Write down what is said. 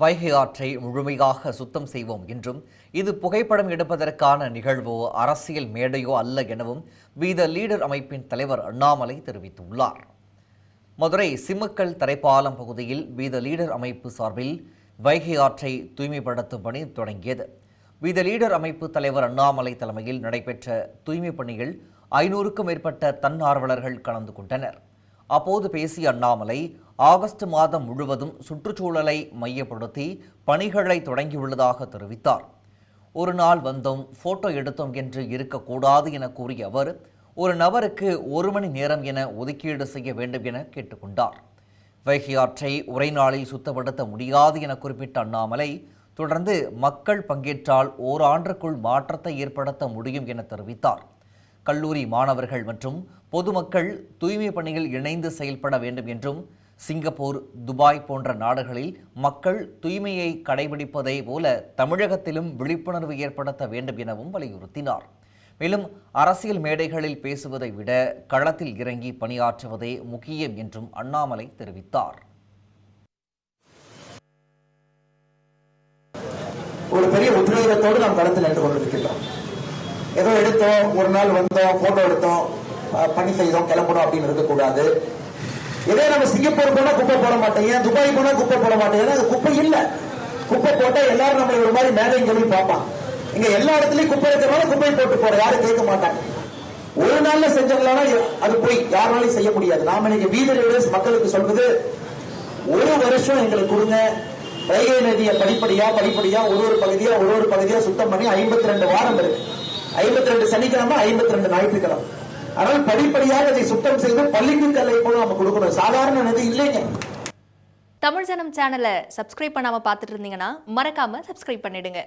வைகை ஆற்றை முழுமையாக சுத்தம் செய்வோம் என்றும் இது புகைப்படம் எடுப்பதற்கான நிகழ்வோ அரசியல் மேடையோ அல்ல எனவும் வீத லீடர் அமைப்பின் தலைவர் அண்ணாமலை தெரிவித்துள்ளார். மதுரை சிம்மக்கல் தரைப்பாலம் பகுதியில் வீத லீடர் அமைப்பு சார்பில் வைகை ஆற்றை தூய்மைப்படுத்தும் பணி தொடங்கியது. வீத லீடர் அமைப்பு தலைவர் அண்ணாமலை தலைமையில் நடைபெற்ற தூய்மை பணியில் 500க்கும் மேற்பட்ட தன்னார்வலர்கள் கலந்து கொண்டனர். அப்போது பேசிய அண்ணாமலை, ஆகஸ்ட் மாதம் முழுவதும் சுற்றுச்சூழலை மையப்படுத்தி பணிகளை தொடங்கியுள்ளதாக தெரிவித்தார். ஒரு நாள் வந்தோம், போட்டோ எடுத்தோம் என்று இருக்கக்கூடாது என கூறிய அவர், ஒரு நபருக்கு 1 மணி நேரம் என ஒதுக்கீடு செய்ய வேண்டும் என கேட்டுக்கொண்டார். வைகை ஆற்றை ஒரே நாளில் சுத்தப்படுத்த முடியாது என குறிப்பிட்ட அண்ணாமலை, தொடர்ந்து மக்கள் பங்கேற்றால் ஓராண்டுக்குள் மாற்றத்தை ஏற்படுத்த முடியும் என தெரிவித்தார். கல்லூரி மாணவர்கள் மற்றும் பொதுமக்கள் தூய்மை பணியில் இணைந்து செயல்பட வேண்டும் என்றும், சிங்கப்பூர், துபாய் போன்ற நாடுகளில் மக்கள் தூய்மையை கடைபிடிப்பதை போல தமிழகத்திலும் விழிப்புணர்வு ஏற்படுத்த வேண்டும் எனவும் வலியுறுத்தினார். மேலும் அரசியல் மேடைகளில் பேசுவதை விட களத்தில் இறங்கி பணியாற்றுவதே முக்கியம் என்றும் அண்ணாமலை தெரிவித்தார். ஒரு பெரிய உத்வேகத்தோடு நாம் களத்தில் நின்று கொண்டிருக்கின்றோம். ஏதோ எடுத்தோம், ஒரு நாள் வந்தோம், போட்டோ எடுத்தோம், பணி செய்தோம், கிளம்பணும் அப்படின்னு இருக்கக்கூடாது. இதே நம்ம சிங்கப்பூர் போனா குப்பை போட மாட்டேங்க, துபாய் போனா குப்பை போட மாட்டேங்க. அது குப்பை இல்ல. குப்பை போட்டா எல்லாரும் நம்ம ஒரு மாதிரி மேலையும் சொல்லி பார்ப்பான். இங்க எல்லா இடத்துலயும் குப்பை இருக்கிறனால குப்பை போட்டு போற யாரும் கேட்க மாட்டாங்க. ஒரு நாள்ல செஞ்சவங்களால அது போய் யாராலையும் செய்ய முடியாது. நாம இன்னைக்கு வீத லீடர்ஸ் மக்களுக்கு சொல்றது, ஒரு வருஷம் எங்களுக்கு கொடுங்க, வைகை நதியை படிப்படியா ஒரு பகுதியா சுத்தம் பண்ணி 52 வாரம் இருக்கு. 52 சனிக்கிழமை, 52 ஞாயிற்றுக்கிழமை. ஆனால் படிப்படியாக அதை சுத்தம் செய்து பள்ளிக்கு கல்லை போல நம்ம கொடுக்கணும். சாதாரண நதி இல்லைங்க. தமிழ் ஜனம் சேனலை சப்ஸ்கிரைப் பண்ணாம பார்த்துட்டு இருந்தீங்கன்னா மறக்காம சப்ஸ்கிரைப் பண்ணிடுங்க.